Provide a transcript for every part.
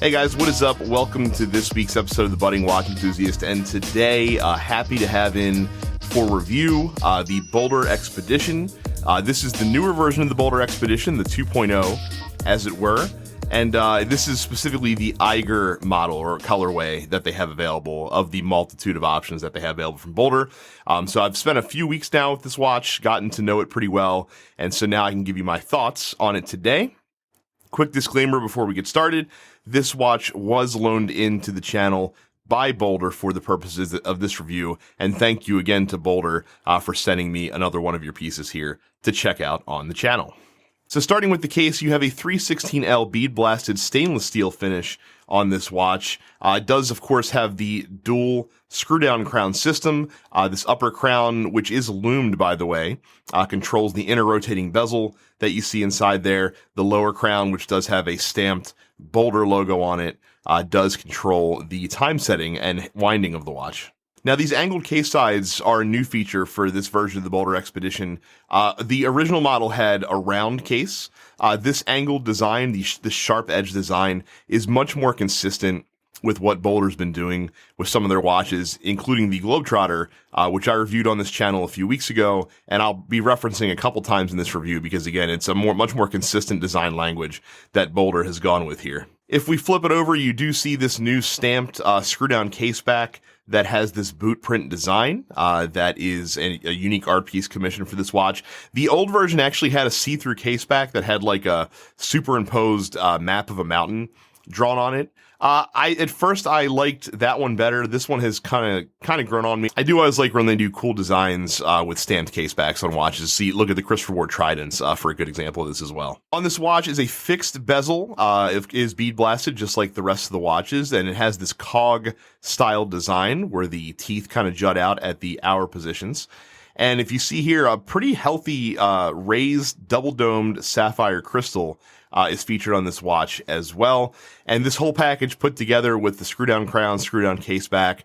Hey guys, what is up? Welcome to this week's episode of the Budding Watch Enthusiast, and today, happy to have in for review the Boldr Expedition. This is the newer version of the Boldr Expedition, the 2.0, as it were, and this is specifically the Eiger model or colorway that they have available of the multitude of options that they have available from Boldr. So I've spent a few weeks now with this watch, gotten to know it pretty well, and so now I can give you my thoughts on it today. Quick disclaimer before we get started. This watch was loaned into the channel by Boldr for the purposes of this review, and thank you again to Boldr for sending me another one of your pieces here to check out on the channel. So starting with the case, you have a 316L bead blasted stainless steel finish on this watch. It does, of course, have the dual screw-down crown system. This upper crown, which is loomed, by the way, controls the inner rotating bezel that you see inside there. The lower crown, which does have a stamped Boldr logo on it, does control the time setting and winding of the watch. Now, these angled case sides are a new feature for this version of the Boldr Expedition. The original model had a round case. This angled design, the sharp edge design, is much more consistent with what Boldr's been doing with some of their watches, including the Globetrotter, which I reviewed on this channel a few weeks ago, and I'll be referencing a couple times in this review because, again, it's a much more consistent design language that Boldr has gone with here. If we flip it over, you do see this new stamped screw-down case back that has this boot print design that is a unique art piece commissioned for this watch. The old version actually had a see-through case back that had like a superimposed map of a mountain drawn on it. At first I liked that one better. This one has kind of grown on me. I do always like when they do cool designs with stamped case backs on watches. See, look at the Christopher Ward Tridents for a good example of this as well. On this watch is a fixed bezel. It is bead blasted just like the rest of the watches, and it has this cog style design where the teeth kind of jut out at the hour positions. And if you see here, a pretty healthy raised double-domed sapphire crystal is featured on this watch as well. And this whole package put together with the screw-down crown, screw-down case back,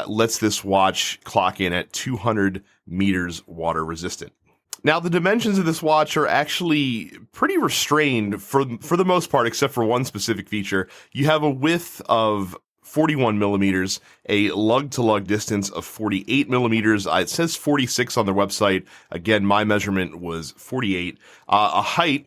lets this watch clock in at 200 meters water resistant. Now, the dimensions of this watch are actually pretty restrained for the most part, except for one specific feature. You have a width of 41 millimeters, a lug-to-lug distance of 48 millimeters. It says 46 on their website. Again, my measurement was 48. A height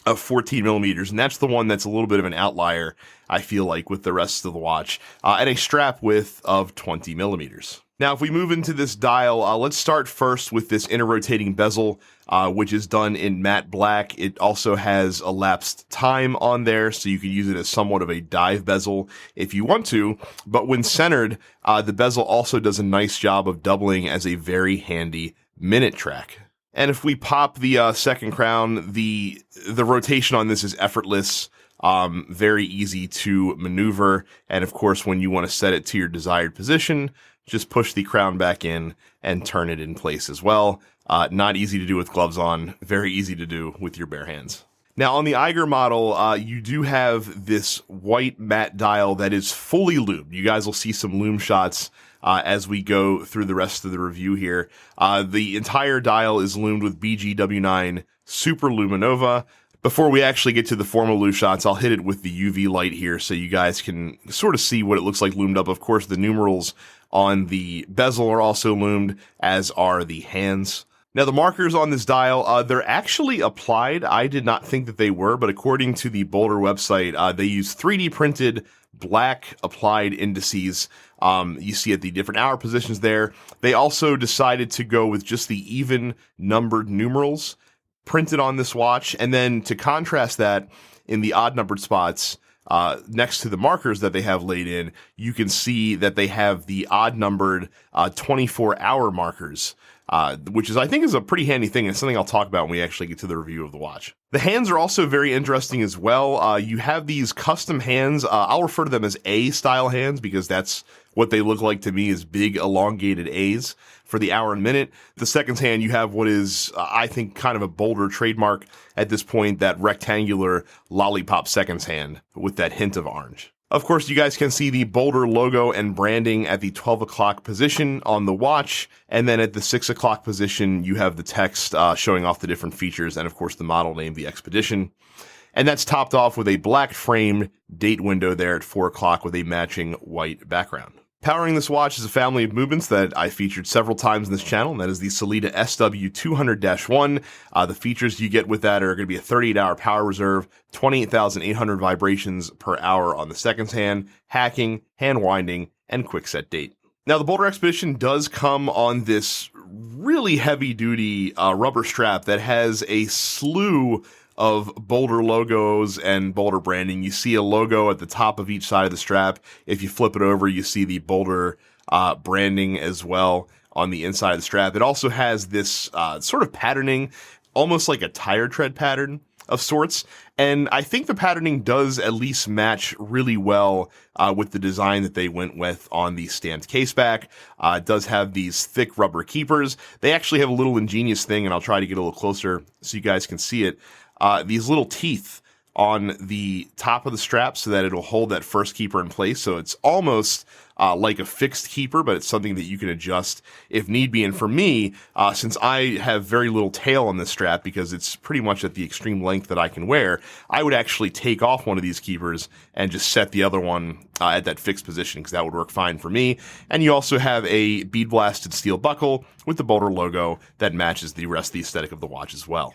of 14 millimeters, and that's the one that's a little bit of an outlier, I feel like, with the rest of the watch, and a strap width of 20 millimeters. Now, if we move into this dial, let's start first with this inner rotating bezel, which is done in matte black. It also has elapsed time on there, so you can use it as somewhat of a dive bezel if you want to, but when centered, the bezel also does a nice job of doubling as a very handy minute track. And if we pop the second crown, the rotation on this is effortless, very easy to maneuver. And of course, when you want to set it to your desired position, just push the crown back in and turn it in place as well. Not easy to do with gloves on, very easy to do with your bare hands. Now, on the Eiger model, you do have this white matte dial that is fully lubed. You guys will see some lume shots as we go through the rest of the review here. The entire dial is loomed with BGW9 Super Luminova. Before we actually get to the formal lume shots, I'll hit it with the UV light here so you guys can sort of see what it looks like loomed up. Of course, the numerals on the bezel are also loomed, as are the hands. Now, the markers on this dial, they're actually applied. I did not think that they were, but according to the Boldr website, they use 3D printed black applied indices. You see at the different hour positions there. They also decided to go with just the even numbered numerals printed on this watch. And then to contrast that, in the odd numbered spots, next to the markers that they have laid in, you can see that they have the odd numbered 24-hour markers, which I think is a pretty handy thing and something I'll talk about when we actually get to the review of the watch. The hands are also very interesting as well. You have these custom hands. I'll refer to them as A-style hands because that's what they look like to me, is big elongated A's for the hour and minute. The second hand, you have what is, I think, kind of a Boldr trademark at this point, that rectangular lollipop seconds hand with that hint of orange. Of course, you guys can see the Boldr logo and branding at the 12 o'clock position on the watch, and then at the 6 o'clock position, you have the text showing off the different features, and of course the model name, the Expedition. And that's topped off with a black framed date window there at 4 o'clock with a matching white background. Powering this watch is a family of movements that I featured several times in this channel, and that is the Sellita SW200-1. The features you get with that are going to be a 38-hour power reserve, 28,800 vibrations per hour on the seconds hand, hacking, hand winding, and quick set date. Now, the Boldr Expedition does come on this really heavy-duty rubber strap that has a slew of Boldr logos and Boldr branding. You see a logo at the top of each side of the strap. If you flip it over, you see the Boldr branding as well on the inside of the strap. It also has this sort of patterning, almost like a tire tread pattern of sorts. And I think the patterning does at least match really well with the design that they went with on the stamped caseback. It does have these thick rubber keepers. They actually have a little ingenious thing, and I'll try to get a little closer so you guys can see it. These little teeth on the top of the strap so that it'll hold that first keeper in place. So it's almost like a fixed keeper, but it's something that you can adjust if need be. And for me, since I have very little tail on this strap because it's pretty much at the extreme length that I can wear, I would actually take off one of these keepers and just set the other one at that fixed position because that would work fine for me. And you also have a bead blasted steel buckle with the Boldr logo that matches the rest of the aesthetic of the watch as well.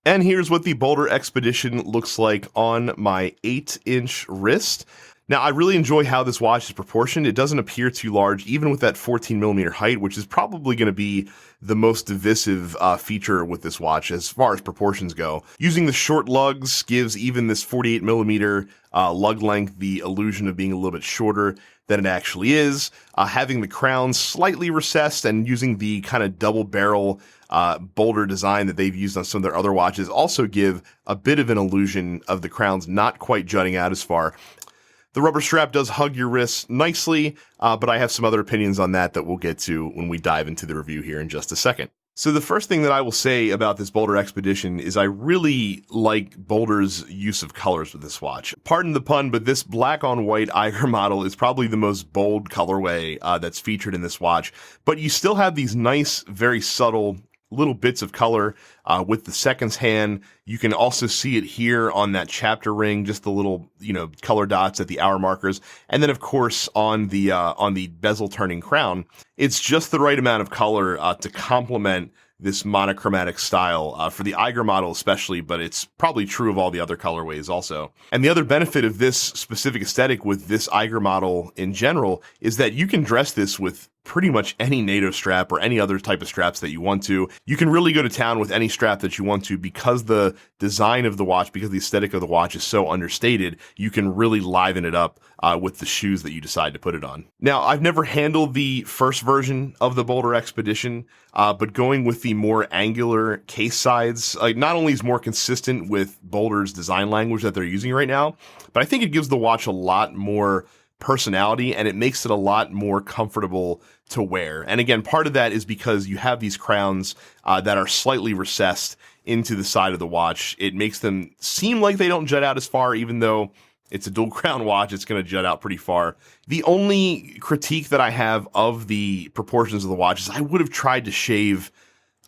And here's what the Boldr Expedition looks like on my 8-inch wrist. Now, I really enjoy how this watch is proportioned. It doesn't appear too large, even with that 14mm height, which is probably going to be the most divisive feature with this watch as far as proportions go. Using the short lugs gives even this 48mm lug length the illusion of being a little bit shorter than it actually is. Having the crown slightly recessed and using the kind of double barrel Boldr design that they've used on some of their other watches also give a bit of an illusion of the crowns not quite jutting out as far. The rubber strap does hug your wrists nicely, but I have some other opinions on that we'll get to when we dive into the review here in just a second. So the first thing that I will say about this Boldr Expedition is I really like Boldr's use of colors with this watch. Pardon the pun, but this black on white Eiger model is probably the most bold colorway that's featured in this watch. But you still have these nice, very subtle little bits of color with the seconds hand. You can also see it here on that chapter ring, just the little, color dots at the hour markers. And then of course on the bezel turning crown, it's just the right amount of color to complement this monochromatic style for the Eiger model especially, but it's probably true of all the other colorways also. And the other benefit of this specific aesthetic with this Eiger model in general is that you can dress this with pretty much any NATO strap or any other type of straps that you want to. You can really go to town with any strap that you want to because the design of the watch, because the aesthetic of the watch is so understated, you can really liven it up with the shoes that you decide to put it on. Now, I've never handled the first version of the Boldr Expedition, but going with the more angular case sides, not only is more consistent with Boldr's design language that they're using right now, but I think it gives the watch a lot more personality and it makes it a lot more comfortable to wear. And again, part of that is because you have these crowns that are slightly recessed into the side of the watch. It makes them seem like they don't jut out as far, even though it's a dual crown watch, it's going to jut out pretty far. The only critique that I have of the proportions of the watch is I would have tried to shave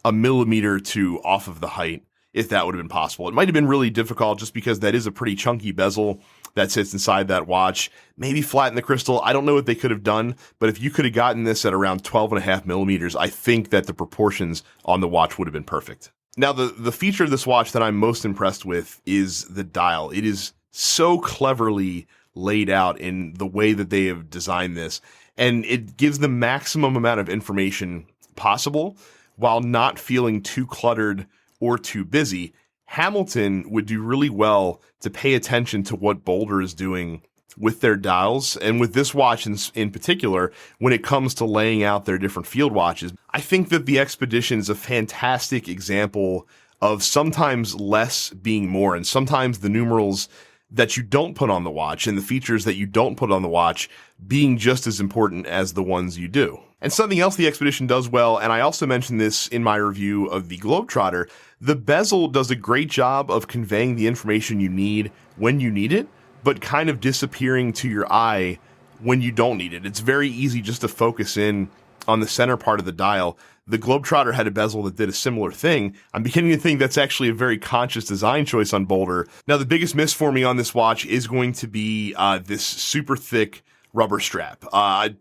a millimeter or two off of the height if that would have been possible. It might have been really difficult just because that is a pretty chunky bezel that sits inside that watch. Maybe flatten the crystal. I don't know what they could have done, but if you could have gotten this at around 12.5 millimeters, I think that the proportions on the watch would have been perfect. Now, the feature of this watch that I'm most impressed with is the dial. It is so cleverly laid out in the way that they have designed this, and it gives the maximum amount of information possible while not feeling too cluttered or too busy. Hamilton would do really well to pay attention to what Boldr is doing with their dials, and with this watch in particular, when it comes to laying out their different field watches. I think that the Expedition is a fantastic example of sometimes less being more, and sometimes the numerals that you don't put on the watch and the features that you don't put on the watch being just as important as the ones you do. And something else the Expedition does well, and I also mentioned this in my review of the Globetrotter, the bezel does a great job of conveying the information you need when you need it, but kind of disappearing to your eye when you don't need it. It's very easy just to focus in on the center part of the dial. the Globetrotter had a bezel that did a similar thing. I'm beginning to think that's actually a very conscious design choice on Boldr. Now, the biggest miss for me on this watch is going to be this super thick rubber strap.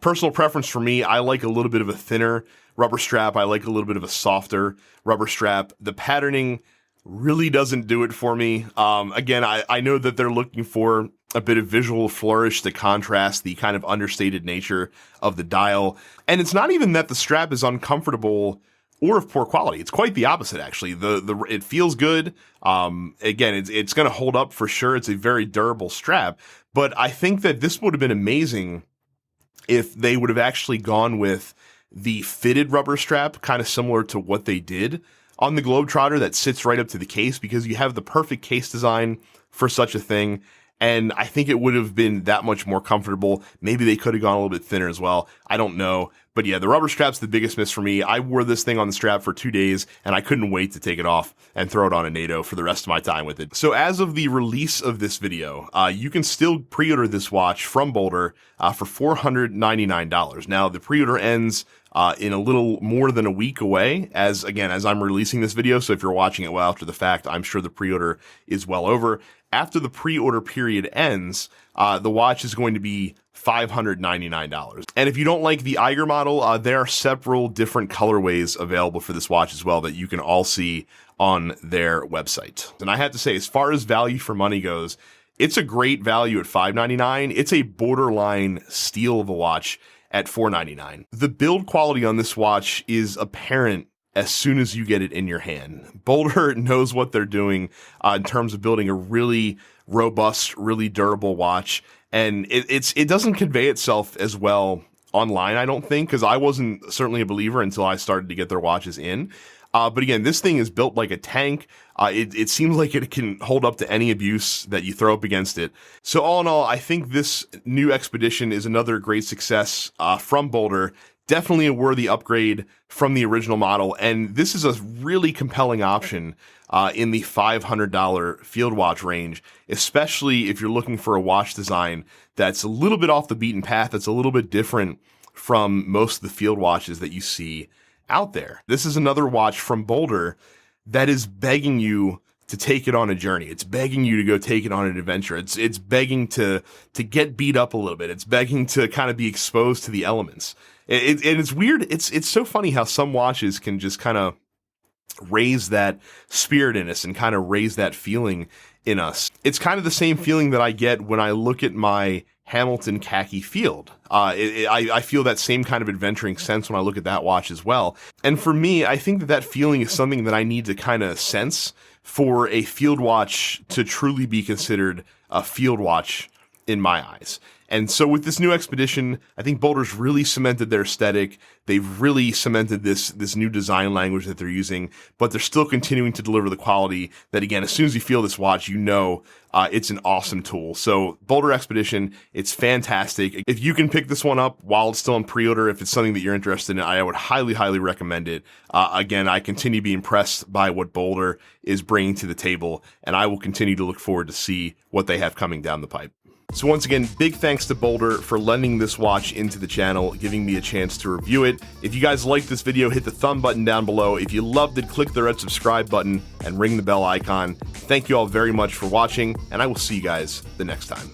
Personal preference for me, I like a little bit of a thinner rubber strap. I like a little bit of a softer rubber strap. The patterning really doesn't do it for me. Again, I know that they're looking for a bit of visual flourish to contrast the kind of understated nature of the dial. And it's not even that the strap is uncomfortable or of poor quality. It's quite the opposite, actually. It feels good. Again, it's going to hold up for sure. It's a very durable strap. But I think that this would have been amazing if they would have actually gone with the fitted rubber strap, kind of similar to what they did on the Globetrotter that sits right up to the case, because you have the perfect case design for such a thing. And I think it would have been that much more comfortable. Maybe they could have gone a little bit thinner as well. I don't know. But yeah, the rubber strap's the biggest miss for me. I wore this thing on the strap for 2 days, and I couldn't wait to take it off and throw it on a NATO for the rest of my time with it. So as of the release of this video, you can still pre-order this watch from Boldr for $499. Now, the pre-order ends in a little more than a week away, as I'm releasing this video. So if you're watching it well after the fact, I'm sure the pre-order is well over. After the pre-order period ends, the watch is going to be $599. And if you don't like the Eiger model, there are several different colorways available for this watch as well that you can all see on their website. And I have to say, as far as value for money goes, it's a great value at $599. It's a borderline steal of a watch at $499. The build quality on this watch is apparent as soon as you get it in your hand. Boldr knows what they're doing in terms of building a really robust, really durable watch. And it doesn't convey itself as well online, I don't think, because I wasn't certainly a believer until I started to get their watches in. But again, this thing is built like a tank. It seems like it can hold up to any abuse that you throw up against it. So all in all, I think this new Expedition is another great success from Boldr. Definitely a worthy upgrade from the original model. And this is a really compelling option in the $500 field watch range, especially if you're looking for a watch design that's a little bit off the beaten path, that's a little bit different from most of the field watches that you see out there. This is another watch from Boldr that is begging you to take it on a journey. It's begging you to go take it on an adventure. It's begging to get beat up a little bit. It's begging to kind of be exposed to the elements. And it's weird. It's so funny how some watches can just kind of raise that spirit in us and kind of raise that feeling in us. It's kind of the same feeling that I get when I look at my Hamilton khaki field. I feel that same kind of adventuring sense when I look at that watch as well. And for me, I think that feeling is something that I need to kind of sense for a field watch to truly be considered a field watch in my eyes. And so with this new Expedition, I think Boldr's really cemented their aesthetic. They've really cemented this new design language that they're using, but they're still continuing to deliver the quality that, again, as soon as you feel this watch, you know it's an awesome tool. So Boldr Expedition, it's fantastic. If you can pick this one up while it's still on pre-order, if it's something that you're interested in, I would highly, highly recommend it. Again, I continue to be impressed by what Boldr is bringing to the table, and I will continue to look forward to see what they have coming down the pipe. So once again, big thanks to Boldr for lending this watch into the channel, giving me a chance to review it. If you guys liked this video, hit the thumb button down below. If you loved it, click the red subscribe button and ring the bell icon. Thank you all very much for watching, and I will see you guys the next time.